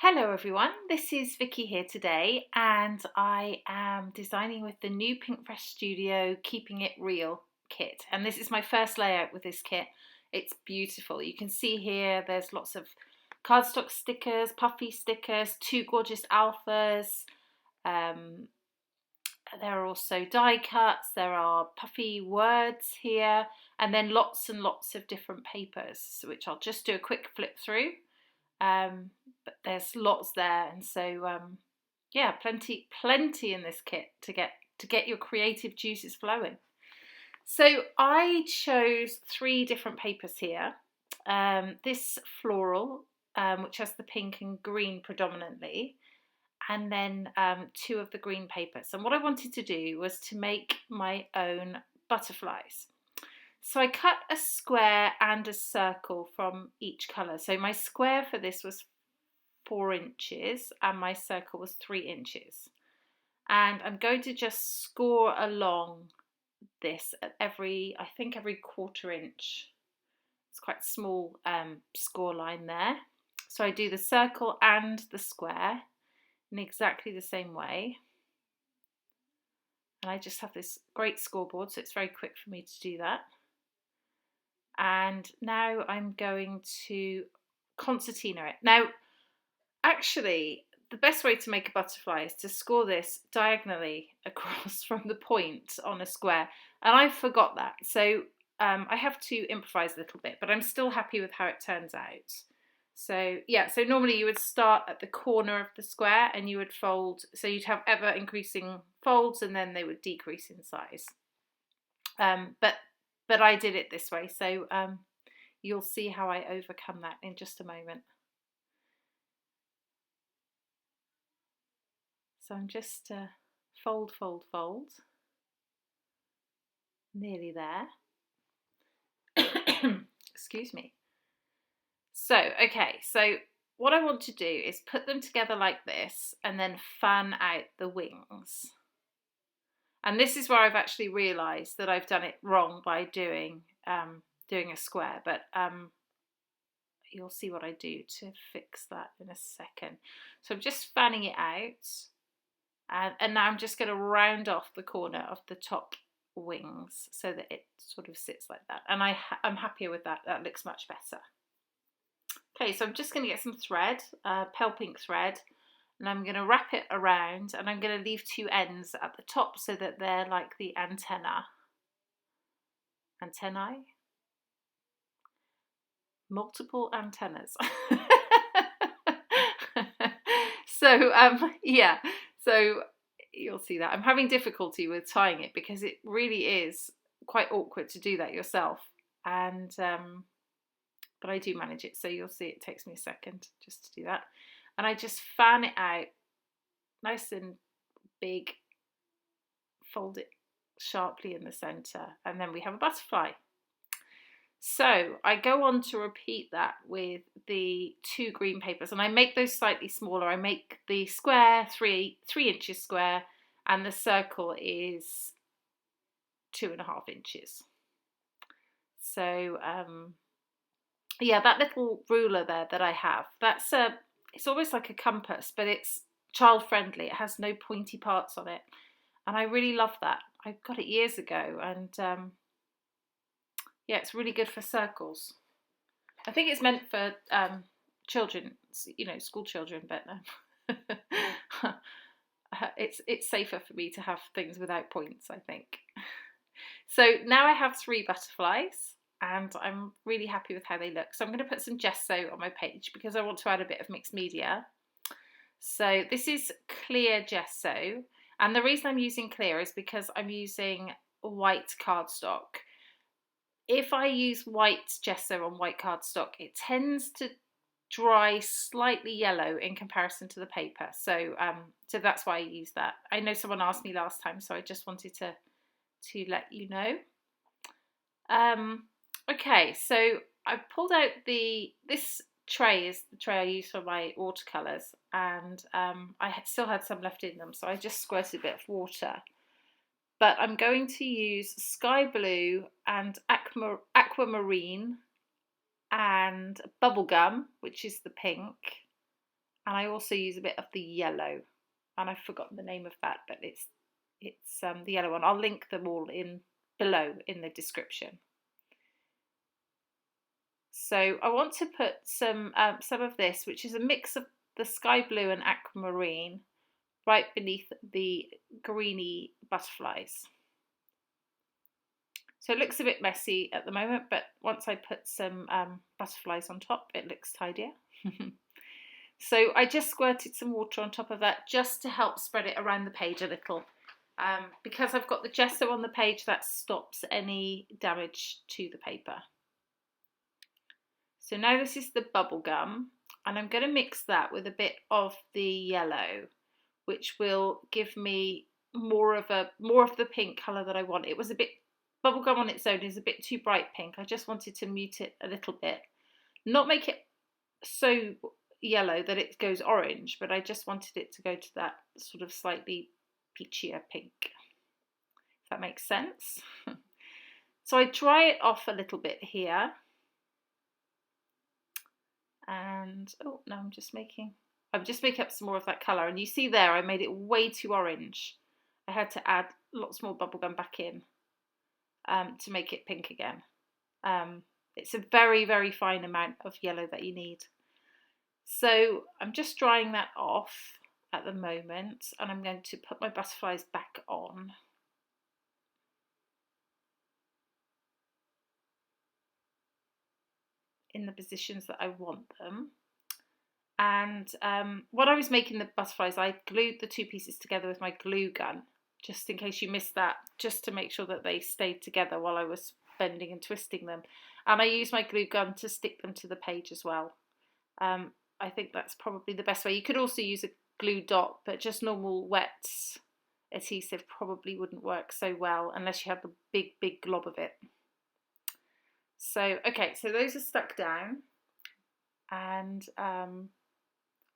Hello everyone, this is Vicki here today and I am designing with the new Pinkfresh Studio Keeping It Real kit, and this is my first layout with this kit. It's beautiful. You can see here there's lots of cardstock stickers, puffy stickers, two gorgeous alphas. There are also die cuts, there are puffy words here, and then lots and lots of different papers, which I'll just do a quick flip through. But there's lots there, and so yeah, plenty in this kit to get your creative juices flowing. So I chose 3 different papers here. This floral, which has the pink and green predominantly, and then 2 of the green papers. And what I wanted to do was to make my own butterflies. So I cut a square and a circle from each colour. So my square for this was 4 inches and my circle was 3 inches. And I'm going to just score along this at every 1/4 inch. It's quite a small score line there. So I do the circle and the square in exactly the same way. And I just have this great scoreboard, so it's very quick for me to do that. And now I'm going to concertina it. Now, actually, the best way to make a butterfly is to score this diagonally across from the point on a square. And I forgot that. So I have to improvise a little bit, but I'm still happy with how it turns out. So yeah, so normally you would start at the corner of the square and you would fold. So you'd have ever increasing folds and then they would decrease in size. But I did it this way, so you'll see how I overcome that in just a moment. So I'm just fold, fold, fold. Nearly there. Excuse me. So, okay, so what I want to do is put them together like this and then fan out the wings. And this is where I've actually realised that I've done it wrong by doing a square, but you'll see what I do to fix that in a second. So I'm just fanning it out, and now I'm just going to round off the corner of the top wings so that it sort of sits like that. And I'm happier with that. That looks much better. Okay, so I'm just going to get some thread, pale pink thread, and I'm going to wrap it around, and I'm going to leave 2 ends at the top so that they're like the antennae, multiple antennas. So yeah, so you'll see that I'm having difficulty with tying it because it really is quite awkward to do that yourself, and but I do manage it, so you'll see it takes me a second just to do that. And I just fan it out nice and big, fold it sharply in the centre, and then we have a butterfly. So I go on to repeat that with the 2 green papers, and I make those slightly smaller. I make the square 3 inches square, and the circle is 2.5 inches. So yeah, that little ruler there that I have, that's it's almost like a compass, but it's child friendly. It has no pointy parts on it, and I really love that. I got it years ago, and yeah, it's really good for circles. I think it's meant for children, school children, but it's safer for me to have things without points, I think. So now I have 3 butterflies, and I'm really happy with how they look. So I'm going to put some gesso on my page because I want to add a bit of mixed media. So this is clear gesso, and the reason I'm using clear is because I'm using white cardstock. If I use white gesso on white cardstock, it tends to dry slightly yellow in comparison to the paper. So so that's why I use that. I know someone asked me last time, so I just wanted to let you know. Okay, so I pulled out this tray is the tray I use for my watercolours, and I still had some left in them, so I just squirted a bit of water. But I'm going to use sky blue and aquamarine and bubblegum, which is the pink, and I also use a bit of the yellow, and I've forgotten the name of that, but it's the yellow one. I'll link them all in below in the description. So I want to put some of this, which is a mix of the sky blue and aquamarine, right beneath the greeny butterflies. So it looks a bit messy at the moment, but once I put some butterflies on top, it looks tidier. So I just squirted some water on top of that just to help spread it around the page a little. Because I've got the gesso on the page, that stops any damage to the paper. So now this is the bubble gum, and I'm going to mix that with a bit of the yellow, which will give me more of the pink colour that I want. It was a bit, bubblegum on its own is a bit too bright pink. I just wanted to mute it a little bit, not make it so yellow that it goes orange, but I just wanted it to go to that sort of slightly peachier pink, if that makes sense. So I dry it off a little bit here, and oh no, I'm just making up some more of that colour, and you see there I made it way too orange. I had to add lots more bubblegum back in to make it pink again. It's a very, very fine amount of yellow that you need. So I'm just drying that off at the moment, and I'm going to put my butterflies back on. In the positions that I want them. And when I was making the butterflies, I glued the two pieces together with my glue gun, just in case you missed that, just to make sure that they stayed together while I was bending and twisting them. And I used my glue gun to stick them to the page as well. I think that's probably the best way. You could also use a glue dot, but just normal wet adhesive probably wouldn't work so well unless you have the big glob of it. So, okay, so those are stuck down, and I'm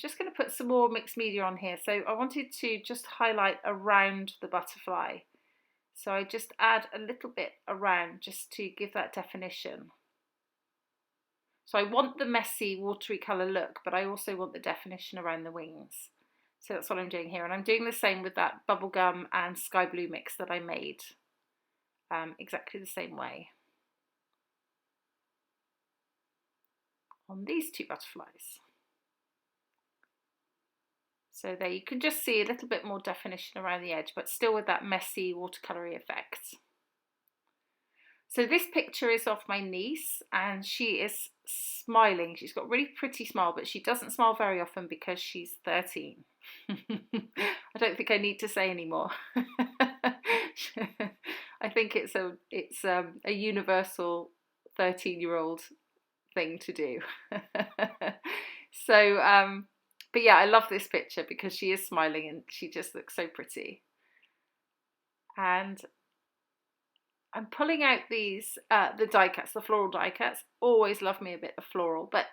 just going to put some more mixed media on here. So I wanted to just highlight around the butterfly. So I just add a little bit around just to give that definition. So I want the messy watery colour look, but I also want the definition around the wings. So that's what I'm doing here. And I'm doing the same with that bubblegum and sky blue mix that I made, exactly the same way on these two butterflies. So there you can just see a little bit more definition around the edge, but still with that messy watercolory effect. So this picture is of my niece, and she is smiling. She's got a really pretty smile, but she doesn't smile very often because she's 13. I don't think I need to say any more. I think it's a universal 13-year-old thing to do. So but yeah, I love this picture because she is smiling and she just looks so pretty. And I'm pulling out these the die cuts, the floral die cuts. Always love me a bit of floral, but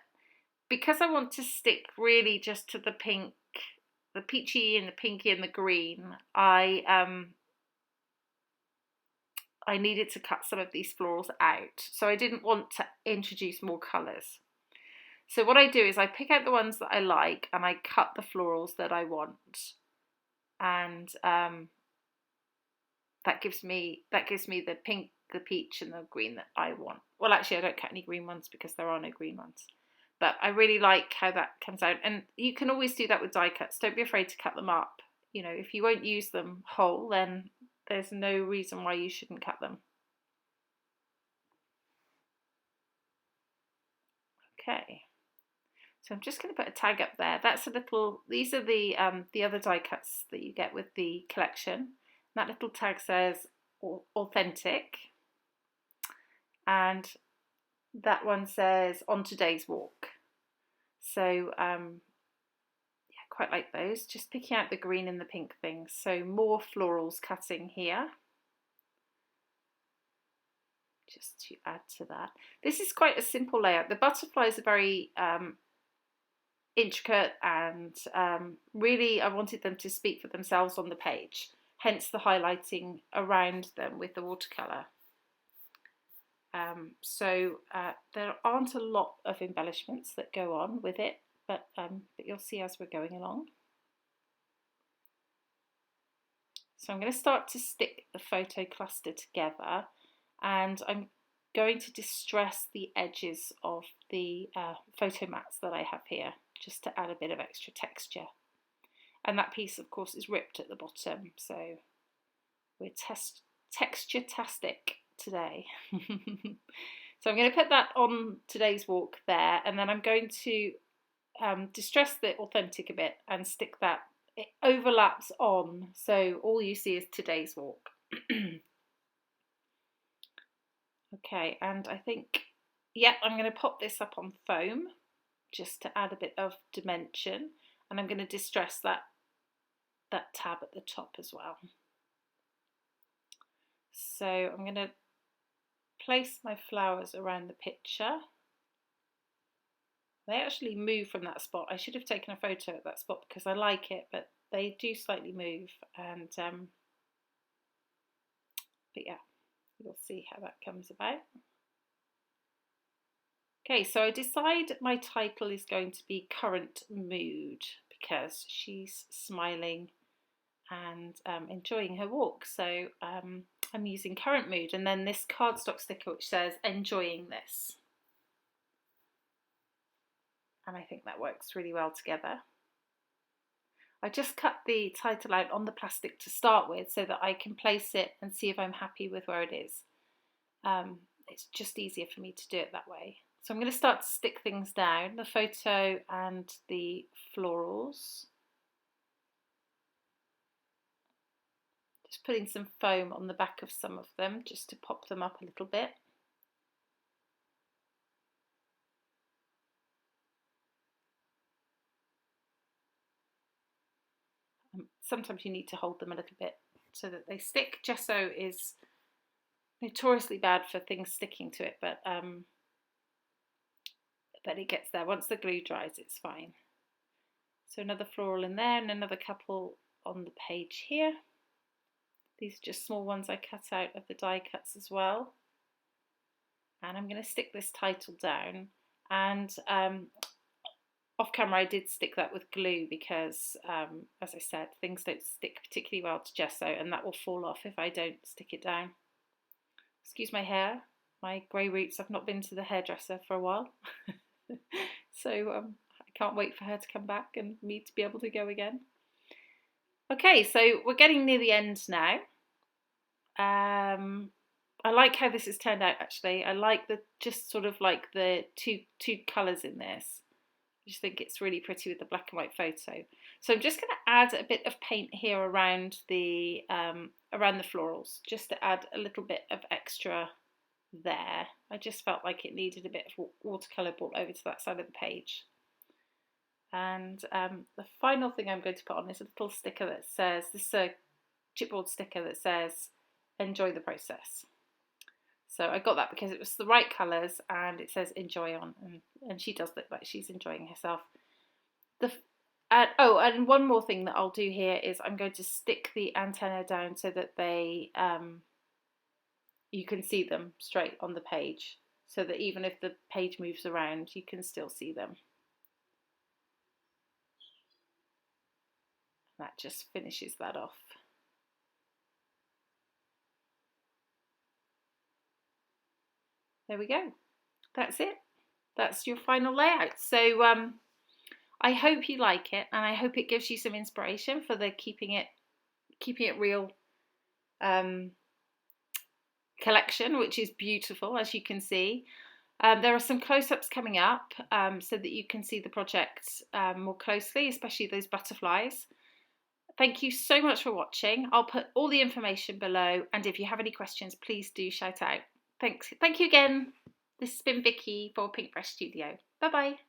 because I want to stick really just to the pink, the peachy and the pinky and the green, I needed to cut some of these florals out. So I didn't want to introduce more colours. So what I do is I pick out the ones that I like and I cut the florals that I want, and that gives me the pink, the peach, and the green that I want. Well, actually, I don't cut any green ones because there are no green ones. But I really like how that comes out, and you can always do that with die cuts. Don't be afraid to cut them up. You know, if you won't use them whole, then there's no reason why you shouldn't cut them. Okay. So I'm just going to put a tag up there. That's a little, these are the other die cuts that you get with the collection. That little tag says authentic, and that one says on today's walk. So yeah, quite like those. Just picking out the green and the pink things. So more florals cutting here, just to add to that. This is quite a simple layout. The butterflies are very intricate, and really I wanted them to speak for themselves on the page, hence the highlighting around them with the watercolour. So there aren't a lot of embellishments that go on with it, but you'll see as we're going along. So I'm going to start to stick the photo cluster together, and I'm going to distress the edges of the photo mats that I have here, just to add a bit of extra texture. And that piece, of course, is ripped at the bottom, so we're texture-tastic today. So I'm going to put that on today's walk there, and then I'm going to distress the authentic a bit and stick that. It overlaps on, so all you see is today's walk. Okay, and I think, yeah, I'm going to pop this up on foam just to add a bit of dimension, and I'm going to distress that tab at the top as well. So I'm going to place my flowers around the picture. They actually move from that spot. I should have taken a photo at that spot because I like it, but they do slightly move, and but yeah, you'll see how that comes about. Okay, so I decide my title is going to be Current Mood because she's smiling and enjoying her walk. So I'm using Current Mood, and then this cardstock sticker which says Enjoying This. And I think that works really well together. I just cut the title out on the plastic to start with so that I can place it and see if I'm happy with where it is. It's just easier for me to do it that way. So I'm going to start to stick things down, the photo and the florals. Just putting some foam on the back of some of them just to pop them up a little bit. Sometimes you need to hold them a little bit so that they stick. Gesso is notoriously bad for things sticking to it, but it gets there. Once the glue dries, it's fine. So another floral in there and another couple on the page here. These are just small ones I cut out of the die cuts as well. And I'm going to stick this title down, and off camera I did stick that with glue because, as I said, things don't stick particularly well to gesso, and that will fall off if I don't stick it down. Excuse my hair, my grey roots. I've not been to the hairdresser for a while. So I can't wait for her to come back and me to be able to go again. Okay, so we're getting near the end now. I like how this has turned out actually. I like the two colours in this. I just think it's really pretty with the black and white photo. So I'm just going to add a bit of paint here around the florals, just to add a little bit of extra there. I just felt like it needed a bit of watercolour brought over to that side of the page. And the final thing I'm going to put on is a little sticker that says, this is a chipboard sticker that says, enjoy the process. So I got that because it was the right colours and it says enjoy on, and she does look like she's enjoying herself. And one more thing that I'll do here is I'm going to stick the antenna down so that they you can see them straight on the page, so that even if the page moves around you can still see them. That just finishes that off. There we go. That's it. That's your final layout. So I hope you like it, and I hope it gives you some inspiration for the keeping it real collection, which is beautiful, as you can see. There are some close-ups coming up so that you can see the project more closely, especially those butterflies. Thank you so much for watching. I'll put all the information below, and if you have any questions, please do shout out. Thanks. Thank you again. This has been Vicki for Pinkfresh Studio. Bye bye.